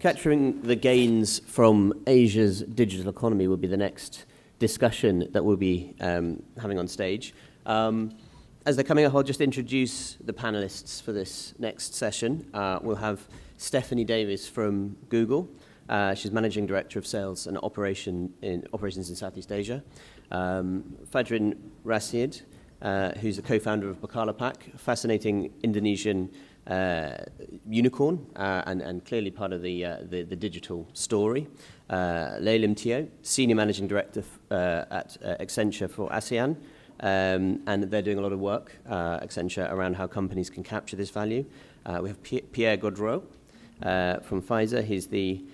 Capturing the gains from Asia's digital economy will be the next discussion that we'll be having on stage. As they're coming up, I'll just introduce the panelists for this next session. We'll have Stephanie Davis from Google. She's Managing Director of Sales and Operations in Southeast Asia. Fajrin Rasyid, who's the co-founder of Bukalapak, a fascinating Indonesian unicorn and clearly part of the digital story. Lim Teo, Senior Managing Director at Accenture for ASEAN, and they're doing a lot of work, Accenture, around how companies can capture this value. We have Pierre Gaudreault from Pfizer. He's the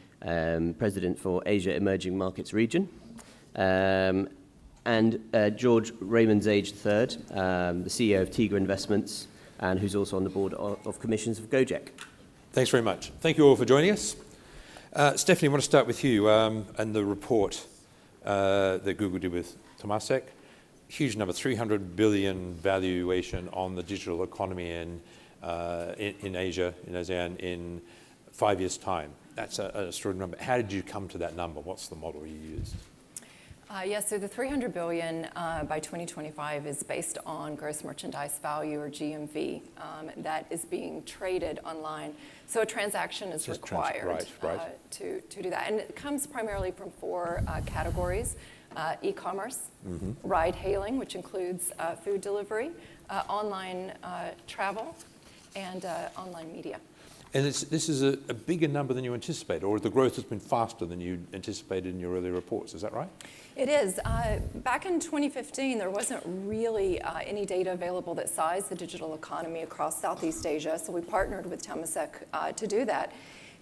President for Asia Emerging Markets Region. And George Raymond Zage III, the CEO of Tiga Investments, and who's also on the board of commissions of GO-JEK. Thanks very much. Thank you all for joining us. Stephanie, I want to start with you and the report that Google did with Temasek. Huge number, 300 billion valuation on the digital economy in Asia, in ASEAN, in 5 years' time. That's an extraordinary number. How did you come to that number? What's the model you used? So the 300 billion by 2025 is based on gross merchandise value, or GMV, that is being traded online. So a transaction is required to do that. And it comes primarily from four categories: e-commerce, ride-hailing, which includes food delivery, online travel, and online media. And this is a bigger number than you anticipated, or the growth has been faster than you anticipated in your earlier reports. Is that right? It is. Back in 2015, there wasn't really any data available that sized the digital economy across Southeast Asia, so we partnered with Temasek to do that.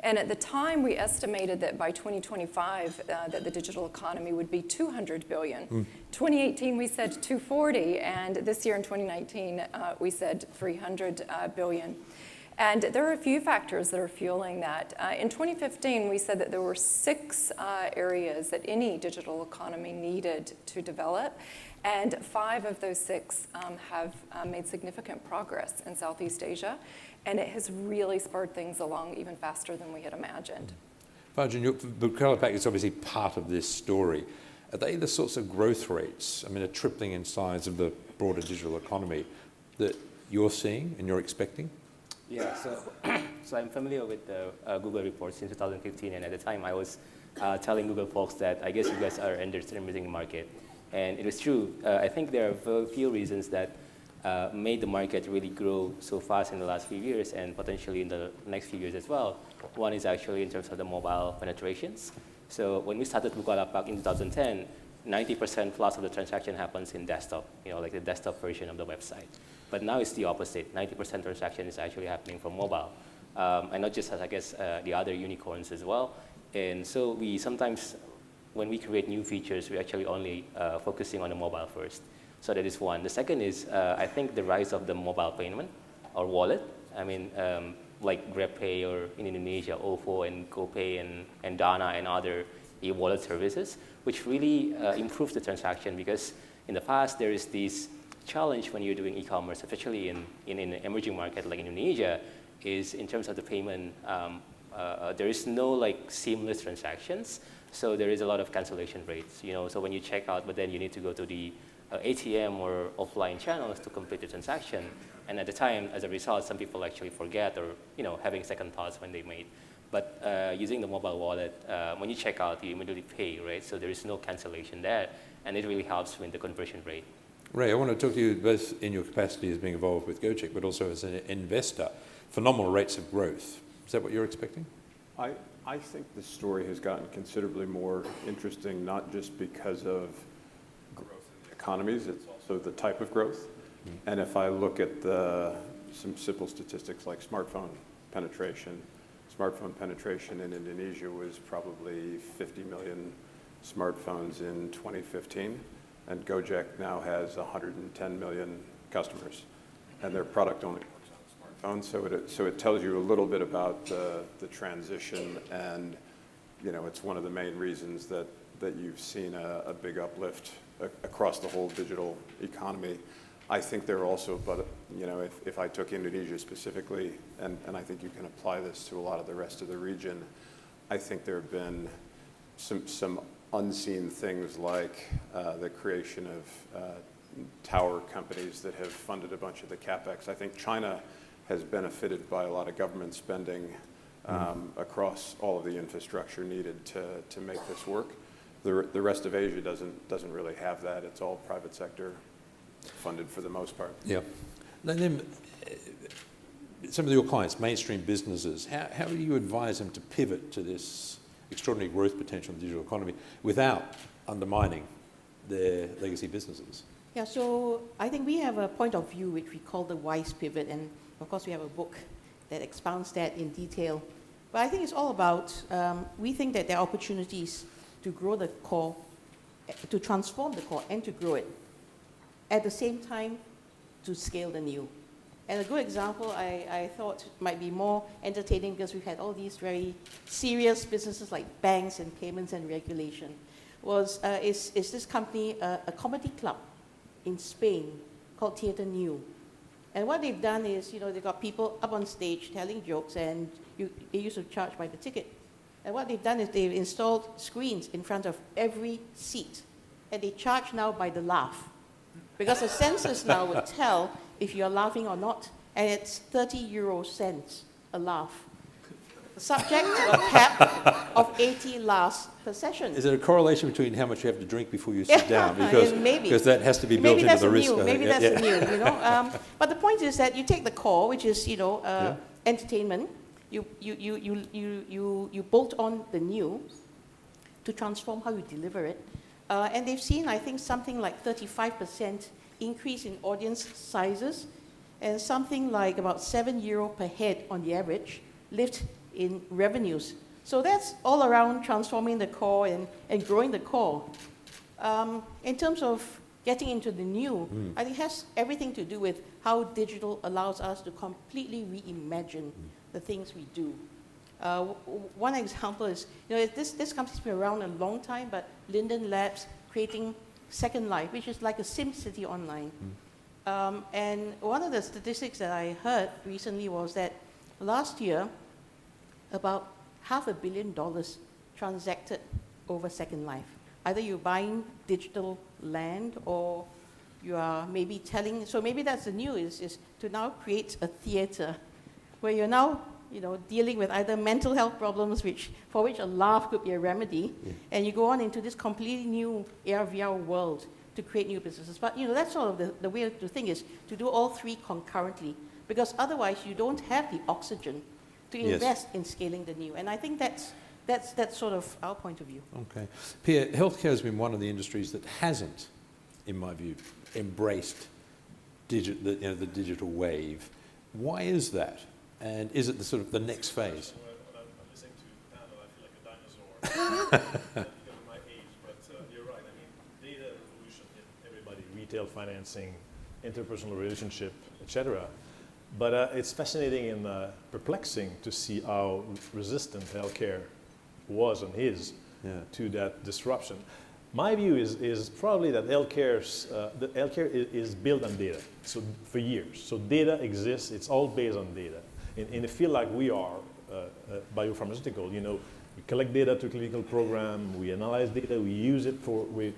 And at the time, we estimated that by 2025, that the digital economy would be 200 billion. 2018, we said 240, and this year in 2019, we said 300 billion. And there are a few factors that are fueling that. In 2015, we said that there were 6 areas that any digital economy needed to develop, and 5 of those 6 have made significant progress in Southeast Asia, and it has really spurred things along even faster than we had imagined. Fajrin, Bukalapak is obviously part of this story. Are they the sorts of growth rates, a tripling in size of the broader digital economy, that you're seeing and you're expecting? Yeah, so I'm familiar with the Google report since 2015, and at the time I was telling Google folks that I guess you guys are underestimating the market. And it was true. I think there are a few reasons that made the market really grow so fast in the last few years and potentially in the next few years as well. One is actually in terms of the mobile penetrations. So when we started Bukalapak in 2010, 90% plus of the transaction happens in desktop, like the desktop version of the website. But now it's the opposite. 90% transaction is actually happening from mobile. And not just as, I guess, the other unicorns as well. And so we sometimes, when we create new features, we're actually only focusing on the mobile first. So that is one. The second is, I think, the rise of the mobile payment or wallet. Like GrabPay, or in Indonesia, OVO and GoPay and Dana and other e-wallet services, which really improves the transaction, because in the past there is this challenge when you're doing e-commerce, especially in an emerging market like Indonesia, is in terms of the payment, there is no seamless transactions, so there is a lot of cancellation rates. So when you check out, but then you need to go to the ATM or offline channels to complete the transaction, and at the time, as a result, some people actually forget or having second thoughts when they made. But using the mobile wallet, when you check out, you immediately pay, right? So there is no cancellation there, and it really helps with the conversion rate. Ray, I want to talk to you both in your capacity as being involved with GO-JEK, but also as an investor. Phenomenal rates of growth. Is that what you're expecting? I think the story has gotten considerably more interesting, not just because of growth in the economies, it's also the type of growth. And if I look at some simple statistics like smartphone penetration in Indonesia was probably 50 million smartphones in 2015. And GO-JEK now has 110 million customers, and their product only works on smartphones. So it tells you a little bit about the transition, and it's one of the main reasons that you've seen a big uplift across the whole digital economy. I think there are also, but if I took Indonesia specifically, and I think you can apply this to a lot of the rest of the region, I think there have been some unseen things like the creation of tower companies that have funded a bunch of the CapEx. I think China has benefited by a lot of government spending across all of the infrastructure needed to make this work. The rest of Asia doesn't really have that. It's all private sector funded for the most part. Yeah. And then some of your clients, mainstream businesses, how do you advise them to pivot to this extraordinary growth potential in the digital economy without undermining their legacy businesses? Yeah, so I think we have a point of view which we call the wise pivot, and of course we have a book that expounds that in detail. But I think it's all about, we think that there are opportunities to grow the core, to transform the core and to grow it. At the same time, to scale the new. And a good example I thought might be more entertaining because we've had all these very serious businesses like banks and payments and regulation, is this company, a comedy club in Spain called Theatre New. And what they've done is, they've got people up on stage telling jokes, and they used to charge by the ticket. And what they've done is they've installed screens in front of every seat, and they charge now by the laugh. Because the sensors now would tell if you're laughing or not, and it's 30 € a laugh. Subject to a cap of 80 laughs per session. Is there a correlation between how much you have to drink before you sit down? Because that has to be built into the risk. Maybe that's new, But the point is that you take the core, which is, entertainment, you bolt on the new to transform how you deliver it. And they've seen, I think, something like 35% increase in audience sizes and something like about €7 per head on the average lift in revenues. So that's all around transforming the core and growing the core. In terms of getting into the new, I think it has everything to do with how digital allows us to completely reimagine the things we do. One example is, this company's been around a long time, but Linden Labs creating Second Life, which is like a SimCity online. And one of the statistics that I heard recently was that last year, about $500 million transacted over Second Life. Either you're buying digital land or you are maybe telling, so maybe that's the new, is to now create a theater where you're now dealing with either mental health problems for which a laugh could be a remedy, and you go on into this completely new AR/VR world to create new businesses. But that's sort of the way to think is to do all three concurrently, because otherwise you don't have the oxygen to invest in scaling the new. And I think that's sort of our point of view. Okay. Pierre, healthcare has been one of the industries that hasn't, in my view, embraced the digital wave. Why is that? And is it the next phase? When I'm listening to panel, I feel like a dinosaur because of my age. But you're right. I mean, data evolution hit everybody: retail, financing, interpersonal relationship, etc. But it's fascinating and perplexing to see how resistant healthcare was and is to that disruption. My view is probably that healthcare is built on data. So for years, so data exists. It's all based on data. In a field like we are, biopharmaceutical, we collect data to clinical program, we analyze data, we use it with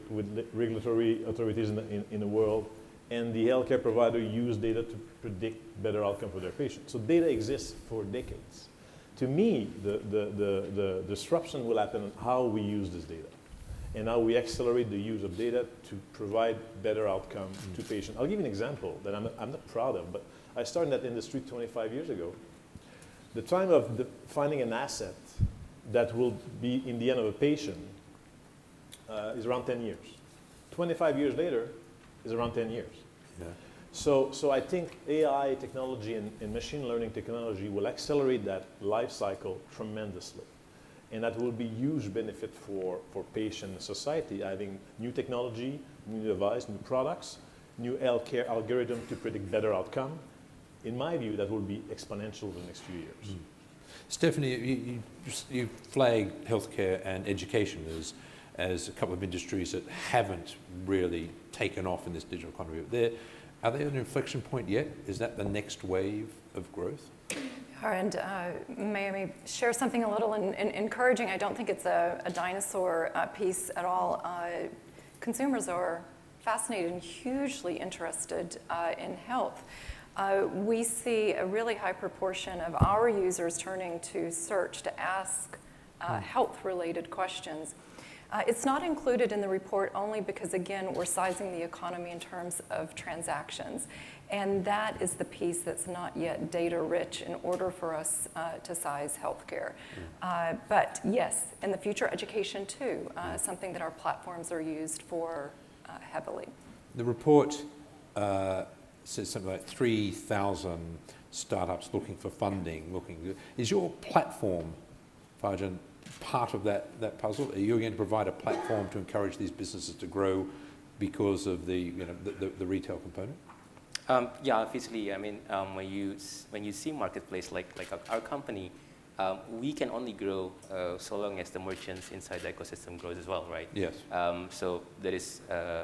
regulatory authorities in the world, and the healthcare provider use data to predict better outcome for their patients. So data exists for decades. To me, the disruption will happen on how we use this data and how we accelerate the use of data to provide better outcome to patients. I'll give you an example that I'm not proud of, but I started in that industry 25 years ago. The time of finding an asset that will be in the end of a patient is around 10 years. 25 years later is around 10 years. Yeah. So I think AI technology and machine learning technology will accelerate that life cycle tremendously. And that will be huge benefit for patient and society, having new technology, new device, new products, new healthcare algorithm to predict better outcome. In my view, that will be exponential in the next few years. Stephanie, you flag healthcare and education as a couple of industries that haven't really taken off in this digital economy. Are they at an inflection point yet? Is that the next wave of growth? And may I share something a little encouraging? I don't think it's a dinosaur piece at all. Consumers are fascinated and hugely interested in health. We see a really high proportion of our users turning to search to ask health-related questions. It's not included in the report only because, again, we're sizing the economy in terms of transactions. And that is the piece that's not yet data-rich in order for us to size healthcare. But yes, in the future, education too, something that our platforms are used for heavily. The report says something like 3,000 startups looking for funding. Is your platform, Fajrin, part of that puzzle? Are you going to provide a platform to encourage these businesses to grow because of the retail component? Yeah, obviously. I mean, when you see marketplace like our company, we can only grow so long as the merchants inside the ecosystem grows as well, right? Yes. So that is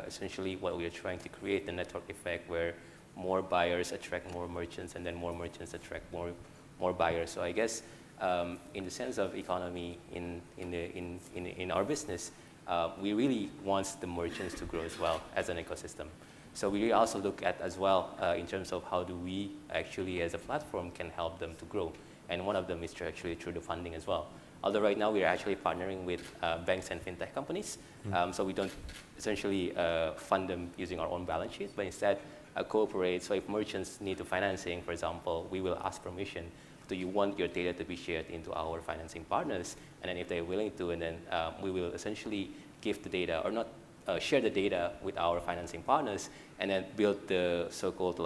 essentially what we are trying to create, the network effect where more buyers attract more merchants and then more merchants attract more buyers. So I guess in the sense of economy in our business, we really want the merchants to grow as well as an ecosystem. So we also look at as well in terms of how do we actually as a platform can help them to grow. And one of them is actually through the funding as well. Although right now we are actually partnering with banks and fintech companies. So we don't essentially fund them using our own balance sheet, but instead cooperate. So if merchants need financing, for example, we will ask permission. Do you want your data to be shared into our financing partners? And then if they're willing to, and then we will essentially give the data or not share the data with our financing partners and then build the so-called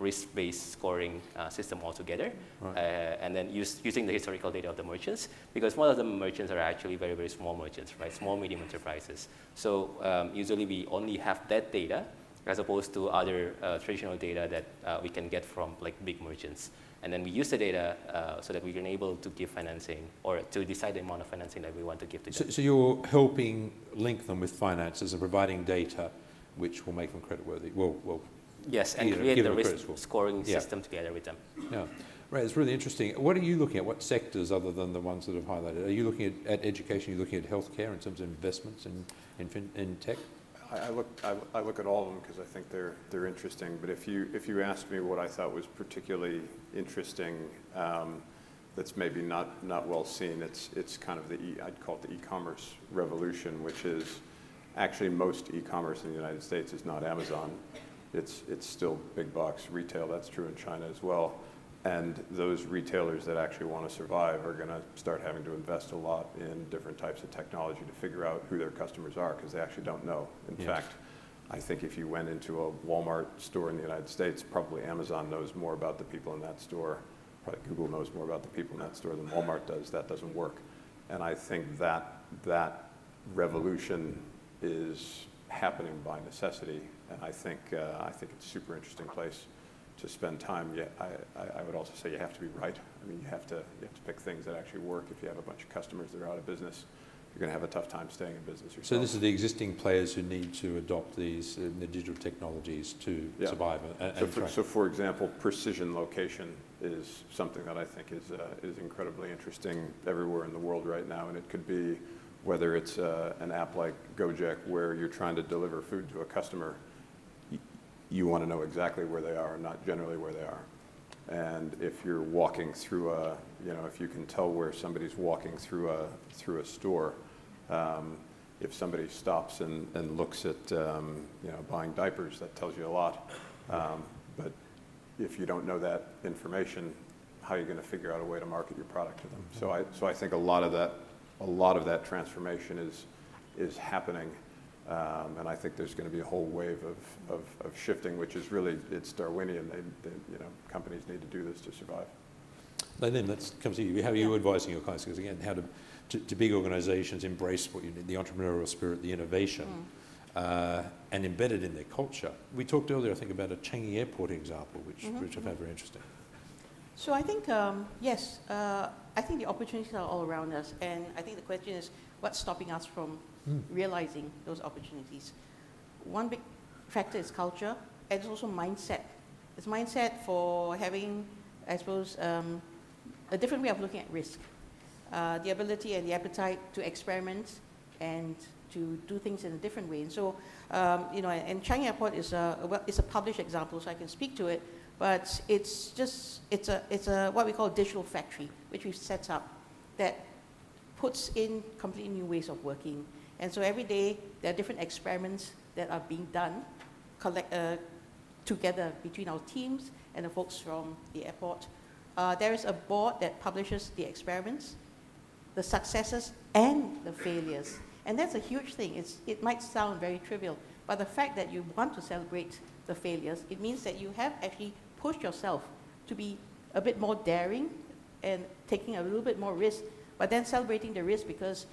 risk-based scoring system altogether. Right. And then using the historical data of the merchants, because most of the merchants are actually very, very small merchants, right? Small, medium enterprises. So usually we only have that data as opposed to other traditional data that we can get from big merchants. And then we use the data so that we can able to give financing or to decide the amount of financing that we want to give to them. So you're helping link them with finances and providing data which will make them creditworthy. Yes, and create the risk scoring system together with them. Yeah, right. It's really interesting. What are you looking at? What sectors other than the ones that have highlighted? Are you looking at education? Are you looking at healthcare in terms of investments in tech? I look at all of them because I think they're interesting. But if you asked me what I thought was particularly interesting, that's maybe not well seen, it's kind of I'd call it the e-commerce revolution, which is actually most e-commerce in the United States is not Amazon. It's still big box retail. That's true in China as well. And those retailers that actually want to survive are going to start having to invest a lot in different types of technology to figure out who their customers are, because they actually don't know. In fact, I think if you went into a Walmart store in the United States, probably Amazon knows more about the people in that store. Probably Google knows more about the people in that store than Walmart does. That doesn't work. And I think that revolution is happening by necessity. And I think it's a super interesting place to spend time. I would also say you have to be right. I mean, you have to pick things that actually work. If you have a bunch of customers that are out of business, you're going to have a tough time staying in business yourself. So this is the existing players who need to adopt these the digital technologies to survive. So for example, precision location is something that I think is incredibly interesting everywhere in the world right now, and it could be whether it's an app like GO-JEK where you're trying to deliver food to a customer. You want to know exactly where they are, not generally where they are. And if you're walking through if you can tell where somebody's walking through a store, if somebody stops and looks at buying diapers, that tells you a lot. But if you don't know that information, how are you going to figure out a way to market your product to them? So I think a lot of that transformation is happening. And I think there's going to be a whole wave of shifting, which is really, it's Darwinian. Companies need to do this to survive. Then let's come to you. How are you advising your clients? Because again, how to big organizations embrace what you need, the entrepreneurial spirit, the innovation, and embed it in their culture. We talked earlier, I think, about a Changi Airport example, which I found very interesting. So I think, yes, I think the opportunities are all around us. And I think the question is, what's stopping us from realizing those opportunities? One big factor is culture, and it's also mindset. It's mindset for having, I suppose, a different way of looking at risk. The ability and the appetite to experiment and to do things in a different way. And so, and Changi Airport is a published example, so I can speak to it. But it's a what we call a digital factory, which we've set up that puts in completely new ways of working. And so every day there are different experiments that are being done together between our teams and the folks from the airport. There is a board that publishes the experiments, the successes and the failures. And that's a huge thing. It might sound very trivial, but the fact that you want to celebrate the failures, it means that you have actually pushed yourself to be a bit more daring and taking a little bit more risk, but then celebrating the risk because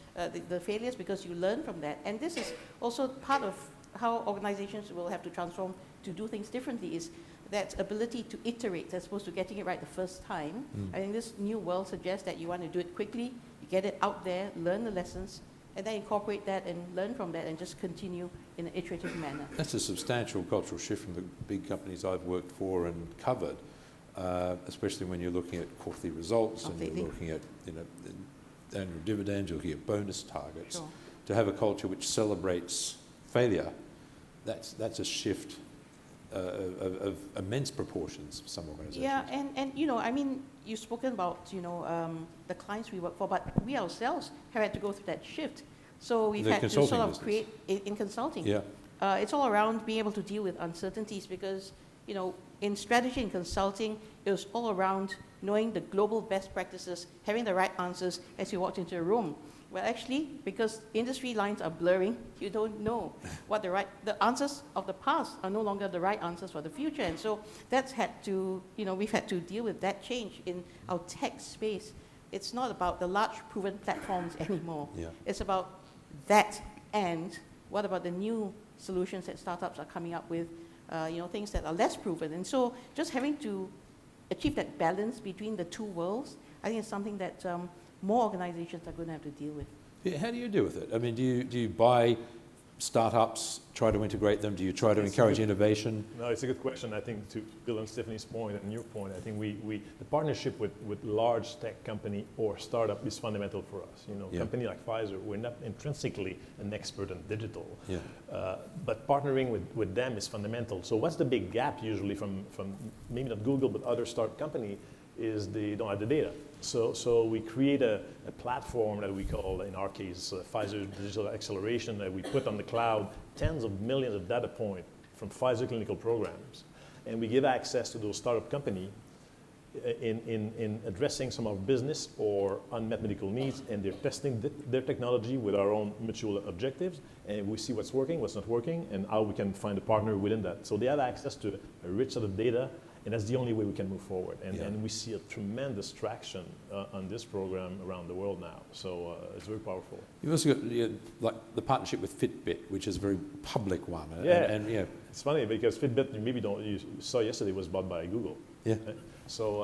the failures, because you learn from that. And this is also part of how organizations will have to transform to do things differently, is that ability to iterate as opposed to getting it right the first time. I think this new world suggests that you want to do it quickly, you get it out there, learn the lessons, and then incorporate that and learn from that and just continue in an iterative manner. That's a substantial cultural shift from the big companies I've worked for and covered, especially when you're looking at quarterly results and you're looking at annual dividends, you're looking at bonus targets. Sure. To have a culture which celebrates failure, that's a shift of immense proportions for some organizations. Yeah, and I mean, you've spoken about, the clients we work for, but we ourselves have had to go through that shift. So we've had to sort of create, in consulting, it's all around being able to deal with uncertainties because, in strategy and consulting, it was all around knowing the global best practices, having the right answers as you walked into a room. Well, actually, because industry lines are blurring, you don't know what the answers of the past are no longer the right answers for the future. And so that's had to, we've had to deal with that change in our tech space. It's not about the large proven platforms anymore. Yeah. It's about that, and what about the new solutions that startups are coming up with, things that are less proven. And so just having to achieve that balance between the two worlds, I think it's something that more organizations are going to have to deal with. Yeah, how do you deal with it? I mean, do you buy startups, try to integrate them? Do you try to encourage innovation? No, it's a good question. I think to build on Stephanie's point and your point, I think the partnership with large tech company or startup is fundamental for us. A company like Pfizer, we're not intrinsically an expert in digital, but partnering with them is fundamental. So what's the big gap usually from maybe not Google, but other startup company is they don't have the data. So we create a platform that we call, in our case, Pfizer Digital Acceleration, that we put on the cloud tens of millions of data points from Pfizer clinical programs. And we give access to those startup companies in addressing some of our business or unmet medical needs, and they're testing their technology with our own mutual objectives, and we see what's working, what's not working, and how we can find a partner within that. So they have access to a rich set of data, and that's the only way we can move forward. And we see a tremendous traction on this program around the world now. So it's very powerful. You've also got like the partnership with Fitbit, which is a very public one. And it's funny because Fitbit, you saw yesterday, was bought by Google. Yeah. So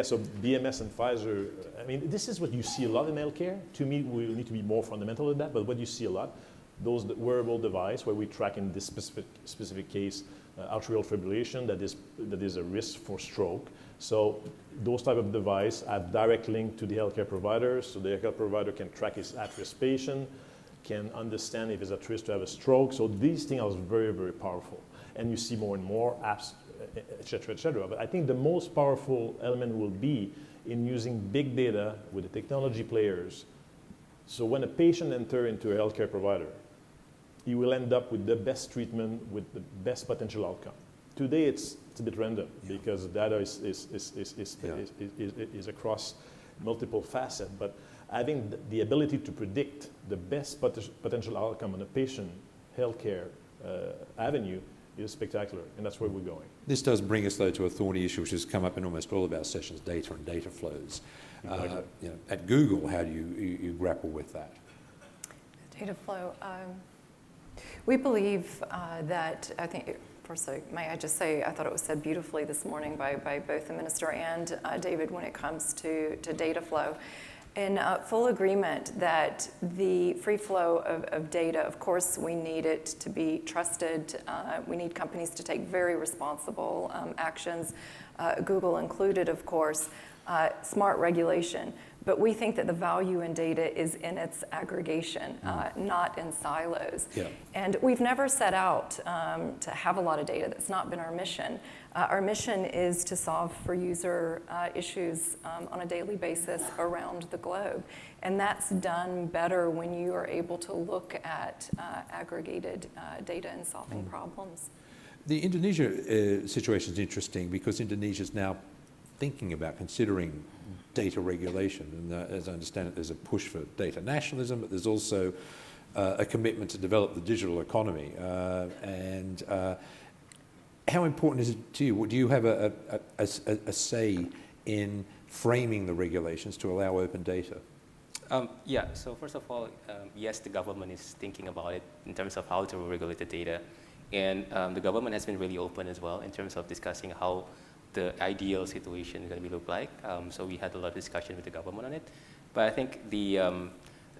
so BMS and Pfizer. I mean, this is what you see a lot in healthcare. To me, we need to be more fundamental in that. But what you see a lot, those wearable device where we track in this specific case. Atrial fibrillation, that is a risk for stroke. So those type of device have direct link to the healthcare provider, so the healthcare provider can track his at-risk patient, can understand if he's at risk to have a stroke. So these things are very, very powerful. And you see more and more apps, et cetera, et cetera. But I think the most powerful element will be in using big data with the technology players. So when a patient enters into a healthcare provider, he will end up with the best treatment with the best potential outcome. Today, it's a bit random because data is across multiple facets, but having the ability to predict the best potential outcome on a patient healthcare avenue is spectacular, and that's where we're going. This does bring us, though, to a thorny issue which has come up in almost all of our sessions, data and data flows. Exactly. At Google, how do you grapple with that? Data flow. We believe that, I think, first, may I just say, I thought it was said beautifully this morning by both the minister and David when it comes to data flow. In full agreement that the free flow of data, of course, we need it to be trusted. We need companies to take very responsible actions, Google included, of course. smart regulation. But we think that the value in data is in its aggregation, not in silos. Yeah. And we've never set out to have a lot of data. That's not been our mission. Our mission is to solve for user issues on a daily basis around the globe. And that's done better when you are able to look at aggregated data and solving problems. The Indonesia situation is interesting because Indonesia is now thinking about considering data regulation. And as I understand it, there's a push for data nationalism, but there's also a commitment to develop the digital economy. How important is it to you? Do you have a say in framing the regulations to allow open data? Yeah, so first of all, yes, the government is thinking about it in terms of how to regulate the data. And the government has been really open as well in terms of discussing how the ideal situation is going to look like. So we had a lot of discussion with the government on it. But I think the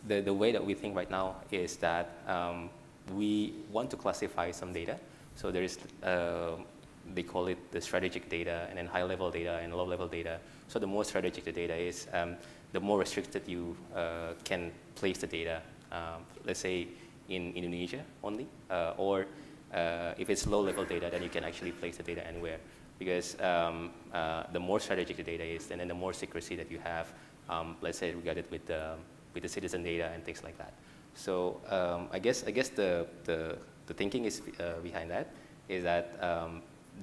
way that we think right now is that we want to classify some data. So there is, they call it the strategic data, and then high-level data and low-level data. So the more strategic the data is, the more restricted you can place the data, let's say in Indonesia only, or if it's low-level data, then you can actually place the data anywhere. Because the more strategic the data is, and then the more secrecy that you have, let's say regarded with the citizen data and things like that. So I guess the thinking is behind that is that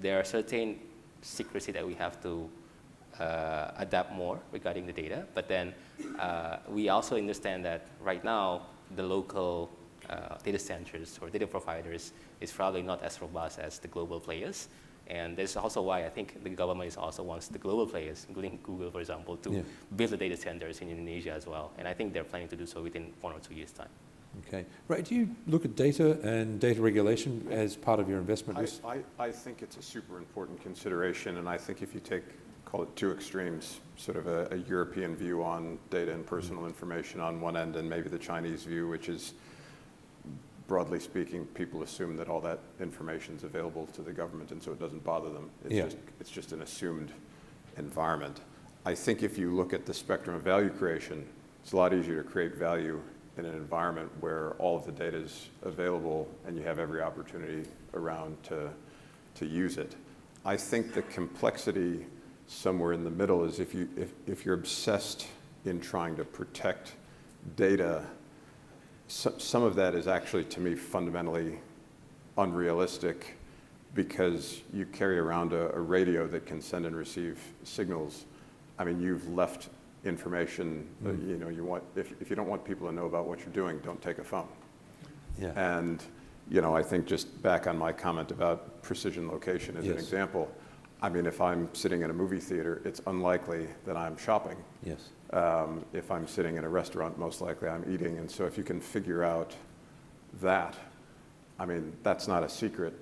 there are certain secrecy that we have to adapt more regarding the data. But then we also understand that right now the local data centers or data providers is probably not as robust as the global players. And that's also why I think the government also wants the global players, including Google, for example, to build the data centers in Indonesia as well. And I think they're planning to do so within 1 or 2 years' time. Okay. Right. Do you look at data and data regulation as part of your investment risk? I think it's a super important consideration, and I think if you take, call it two extremes, sort of a European view on data and personal information on one end, and maybe the Chinese view, which is, broadly speaking, people assume that all that information is available to the government, and so it doesn't bother them. It's just an assumed environment. I think if you look at the spectrum of value creation, it's a lot easier to create value in an environment where all of the data is available and you have every opportunity around to use it. I think the complexity somewhere in the middle is if you're obsessed in trying to protect data, some of that is actually, to me, fundamentally unrealistic because you carry around a radio that can send and receive signals. I mean, you've left information, you know, you want, if you don't want people to know about what you're doing, don't take a phone. Yeah. And, you know, I think just back on my comment about precision location as an example, I mean, if I'm sitting in a movie theater, it's unlikely that I'm shopping. Yes. If I'm sitting in a restaurant, most likely I'm eating. And so if you can figure out that, I mean, that's not a secret.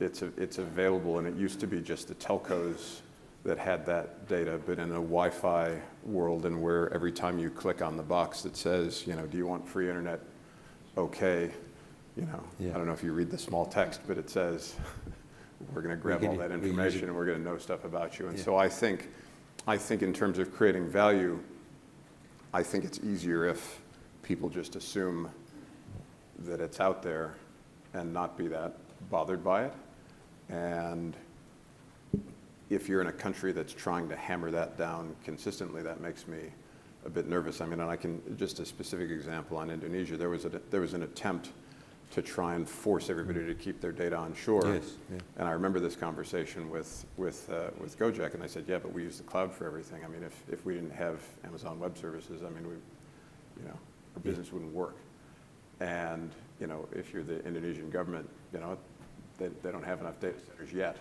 It's available, and it used to be just the telcos that had that data, but in a Wi-Fi world, and where every time you click on the box that says, you know, do you want free internet? Okay, you know, I don't know if you read the small text, but it says, we're going to grab all that information and we're going to know stuff about you. And so I think in terms of creating value, I think it's easier if people just assume that it's out there and not be that bothered by it. And if you're in a country that's trying to hammer that down consistently, that makes me a bit nervous. I mean, and I can, just a specific example on Indonesia, there was an attempt to try and force everybody to keep their data on shore. Yes, yeah. And I remember this conversation with GO-JEK, and I said, yeah, but we use the cloud for everything. I mean, if we didn't have Amazon Web Services, I mean, our business wouldn't work. And, you know, if you're the Indonesian government, you know, they don't have enough data centers yet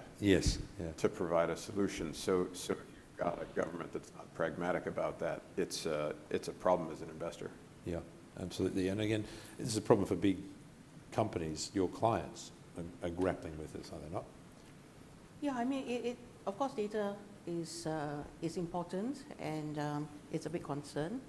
to provide a solution. So if you've got a government that's not pragmatic about that, it's a problem as an investor. Yeah, absolutely. And again, this is a problem for big companies. Your clients are grappling with this, are they not? Yeah, I mean, of course, data is important, and it's a big concern.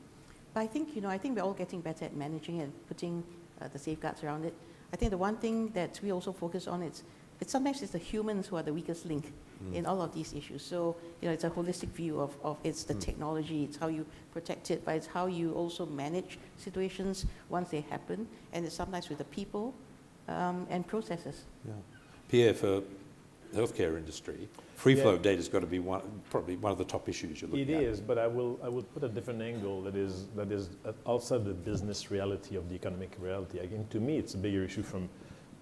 But I think we're all getting better at managing and putting the safeguards around it. I think the one thing that we also focus on is sometimes it's the humans who are the weakest link. in all of these issues. So, it's a holistic view of it's the technology, it's how you protect it, but it's how you also manage situations once they happen, and it's sometimes with the people and processes. Yeah. Pierre, for the healthcare industry, free flow of data has got to be probably one of the top issues you're looking at. It is, but I will put a different angle that is outside the business reality of the economic reality. Again, to me, it's a bigger issue from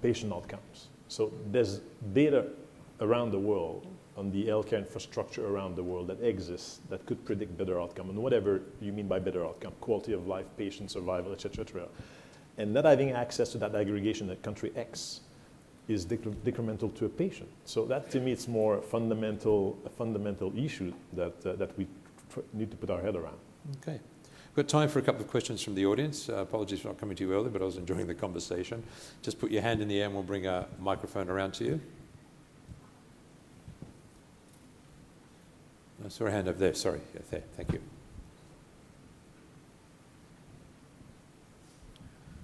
patient outcomes. So there's data around the world on the healthcare infrastructure around the world that exists that could predict better outcome, and whatever you mean by better outcome, quality of life, patient survival, et cetera. And not having access to that aggregation at country X is decremental to a patient. So that, to me, it's more a fundamental issue that we need to put our head around. Okay. We've got time for a couple of questions from the audience. Apologies for not coming to you early, but I was enjoying the conversation. Just put your hand in the air and we'll bring a microphone around to you. I saw a hand over there. Sorry. Yeah, there. Thank you.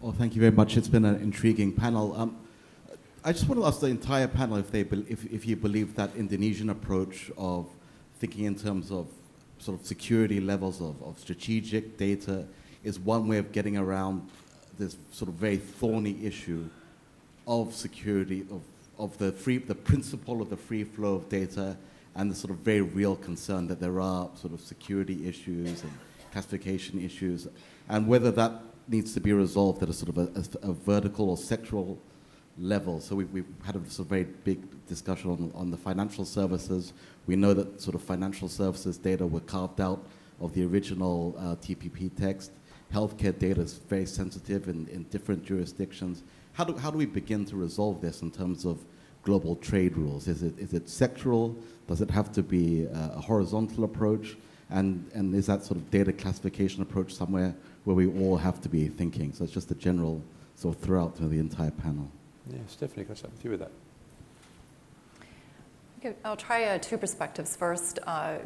Well, thank you very much. It's been an intriguing panel. I just want to ask the entire panel if you believe that Indonesian approach of thinking in terms of sort of security levels of strategic data is one way of getting around this sort of very thorny issue of security, of the principle of the free flow of data, and the sort of very real concern that there are sort of security issues and classification issues, and whether that needs to be resolved at a sort of a vertical or sectoral level. So we've had a sort of very big discussion on the financial services. We know that sort of financial services data were carved out of the original TPP text. Healthcare data is very sensitive in different jurisdictions. How do we begin to resolve this in terms of global trade rules? Is it sectoral? Does it have to be a horizontal approach? And is that sort of data classification approach somewhere where we all have to be thinking? So it's just a general sort of throughout to the entire panel. Yeah, Stephanie, can I start with you with that? Okay, I'll try two perspectives. First,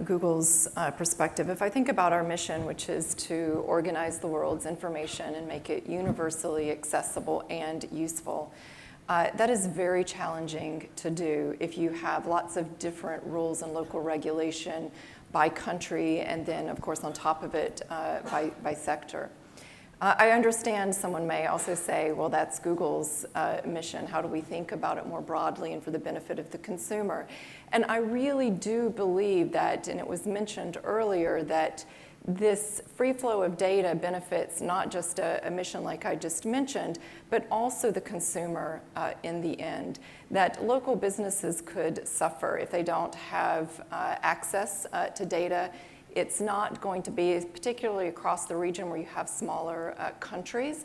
Google's perspective. If I think about our mission, which is to organize the world's information and make it universally accessible and useful, that is very challenging to do if you have lots of different rules and local regulation by country, and then, of course, on top of it, by sector. I understand someone may also say, well, that's Google's mission. How do we think about it more broadly and for the benefit of the consumer? And I really do believe that, and it was mentioned earlier, that this free flow of data benefits not just a mission like I just mentioned, but also the consumer in the end. That local businesses could suffer if they don't have access to data. It's not going to be, particularly across the region where you have smaller countries,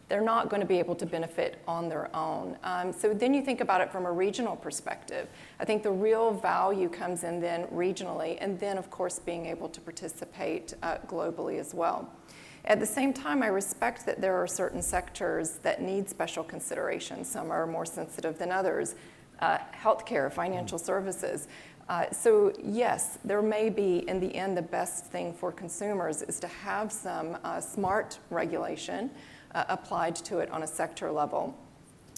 they're not going to be able to benefit on their own. So then you think about it from a regional perspective. I think the real value comes in then regionally, and then of course being able to participate globally as well. At the same time, I respect that there are certain sectors that need special consideration. Some are more sensitive than others. Healthcare, financial services. So yes, there may be, in the end, the best thing for consumers is to have some smart regulation applied to it on a sector level.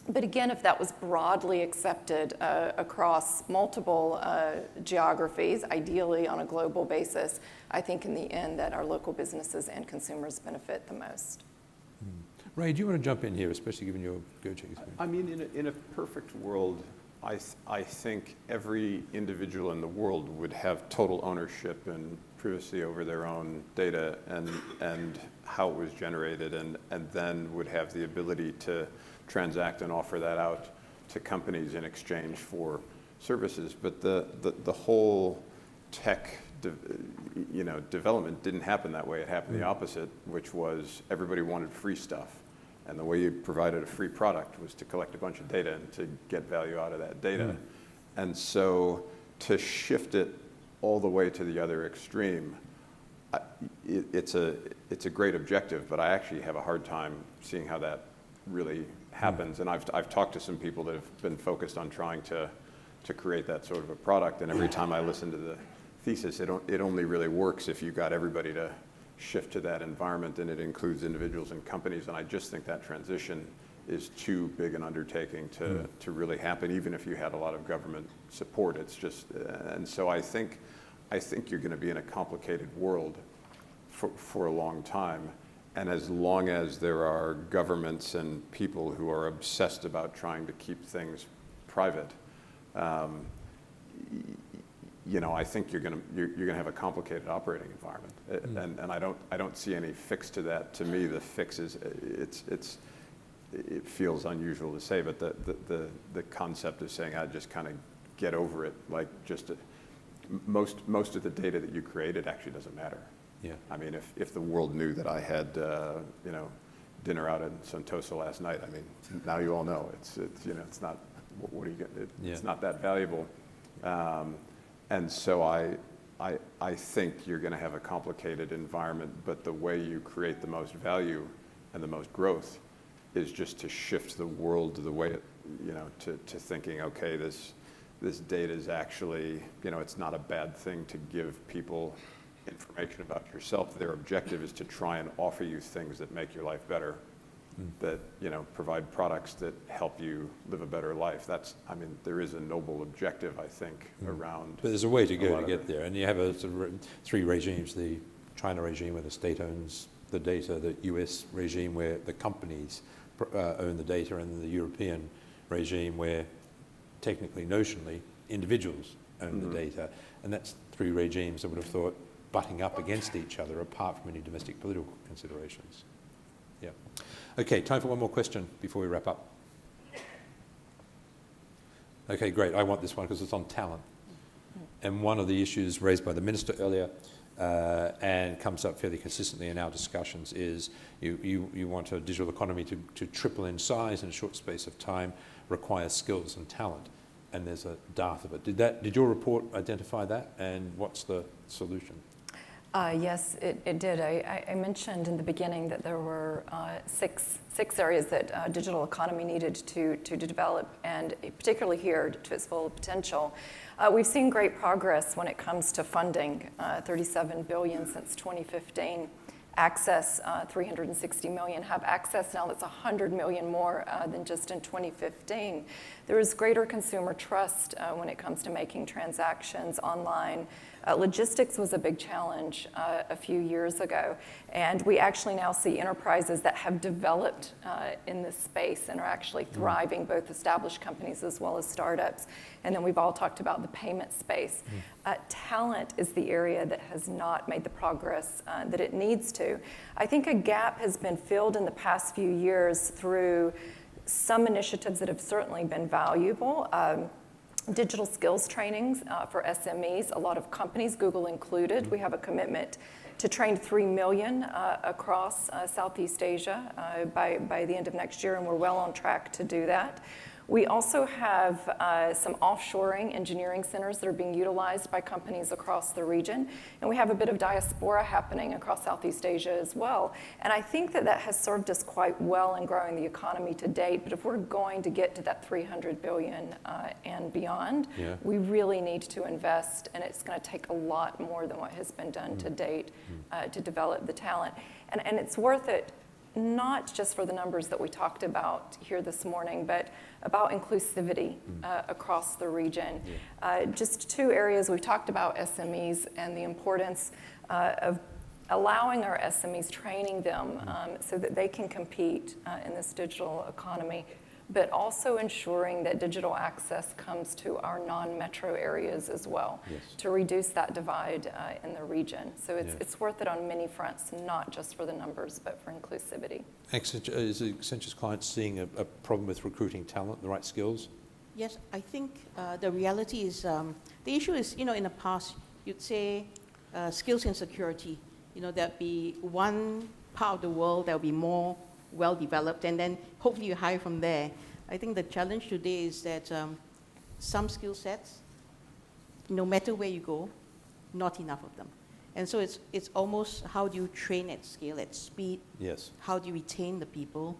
But again, if that was broadly accepted across multiple geographies, ideally on a global basis, I think in the end that our local businesses and consumers benefit the most. Ray, do you want to jump in here, especially given your GO-JEK experience? I mean, in a perfect world, I think every individual in the world would have total ownership and privacy over their own data and how it was generated, and then would have the ability to transact and offer that out to companies in exchange for services. But the whole tech development didn't happen that way. It happened the opposite, which was everybody wanted free stuff. And the way you provided a free product was to collect a bunch of data and to get value out of that data. And so to shift it all the way to the other extreme, it's a great objective, but I actually have a hard time seeing how that really happens. And I've talked to some people that have been focused on trying to create that sort of a product, and every time I listen to the thesis, it only really works if you got everybody to shift to that environment, and it includes individuals and companies. And I just think that transition is too big an undertaking to really happen, even if you had a lot of government support. It's just, and so I think you're going to be in a complicated world for a long time. And as long as there are governments and people who are obsessed about trying to keep things private, I think you're going to have a complicated operating environment. And I don't see any fix to that. To me, the fix is it feels unusual to say, but the concept of saying, I just kind of get over it, like just most of the data that you create, it actually doesn't matter. Yeah. I mean, if the world knew that I had dinner out in Sentosa last night, I mean, now you all know it's not, what do you get? It's not that valuable. And so I think you're going to have a complicated environment, but the way you create the most value and the most growth is just to shift the world to the way to thinking, okay, this data is actually, it's not a bad thing to give people information about yourself. Their objective is to try and offer you things that make your life better, that provide products that help you live a better life. There is a noble objective, I think, around. But there's a way to go to get there, and you have a sort of three regimes: the China regime where the state owns the data, the US regime where the companies own the data, and the European regime where technically, notionally, individuals own the data. And that's three regimes I would have thought butting up against each other apart from any domestic political considerations. Yeah. Okay, time for one more question before we wrap up. Okay, great. I want this one because it's on talent. And one of the issues raised by the Minister earlier and comes up fairly consistently in our discussions is you want a digital economy to triple in size in a short space of time, requires skills and talent, and there's a dearth of it. Did your report identify that, and what's the solution? Yes, it did. I mentioned in the beginning that there were six areas that digital economy needed to develop, and particularly here to its full potential. We've seen great progress when it comes to funding, $37 billion since 2015. Access, 360 million. Have access now that's 100 million more than just in 2015. There is greater consumer trust when it comes to making transactions online. Logistics was a big challenge a few years ago, and we actually now see enterprises that have developed in this space and are actually thriving, both established companies as well as startups. And then we've all talked about the payment space. Talent is the area that has not made the progress that it needs to. I think a gap has been filled in the past few years through some initiatives that have certainly been valuable. Digital skills trainings for SMEs. A lot of companies, Google included, we have a commitment to train 3 million across Southeast Asia by the end of next year, and we're well on track to do that. We also have some offshoring engineering centers that are being utilized by companies across the region, and we have a bit of diaspora happening across Southeast Asia as well. And I think that has served us quite well in growing the economy to date, but if we're going to get to that 300 billion and beyond, we really need to invest, and it's going to take a lot more than what has been done to date to develop the talent. And it's worth it, not just for the numbers that we talked about here this morning, but about inclusivity across the region. Just two areas, we've talked about SMEs and the importance of allowing our SMEs, training them so that they can compete in this digital economy, but also ensuring that digital access comes to our non-metro areas as well, to reduce that divide in the region. So it's worth it on many fronts, not just for the numbers, but for inclusivity. Is Accenture's clients seeing a problem with recruiting talent, the right skills? Yes, I think the reality is, the issue is, in the past, you'd say skills and security, there'd be one part of the world that would be more well-developed, and then hopefully you hire from there. I think the challenge today is that some skill sets, no matter where you go, not enough of them. And so it's almost how do you train at scale, at speed? Yes. How do you retain the people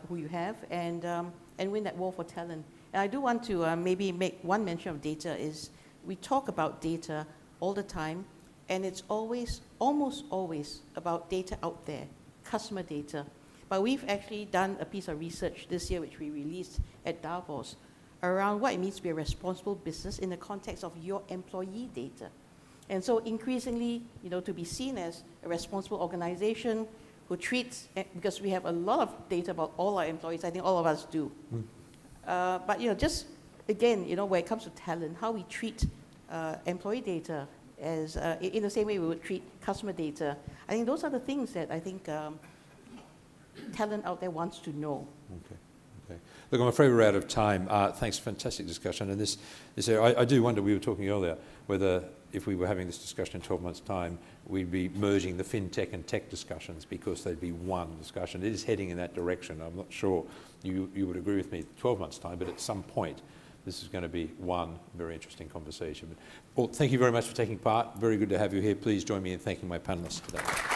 who you have and win that war for talent? And I do want to maybe make one mention of data is we talk about data all the time, and it's almost always about data out there, customer data. But we've actually done a piece of research this year, which we released at Davos, around what it means to be a responsible business in the context of your employee data. And so increasingly, to be seen as a responsible organization who treats, because we have a lot of data about all our employees, I think all of us do. But just again, when it comes to talent, how we treat employee data as in the same way we would treat customer data, I think those are the things that I think talent out there wants to know. Okay. Look, I'm afraid we're out of time. Thanks, fantastic discussion. And this area, I do wonder, we were talking earlier, whether if we were having this discussion in 12 months' time, we'd be merging the fintech and tech discussions because they'd be one discussion. It is heading in that direction. I'm not sure you would agree with me 12 months' time, but at some point, this is going to be one very interesting conversation. Well, thank you very much for taking part. Very good to have you here. Please join me in thanking my panelists today.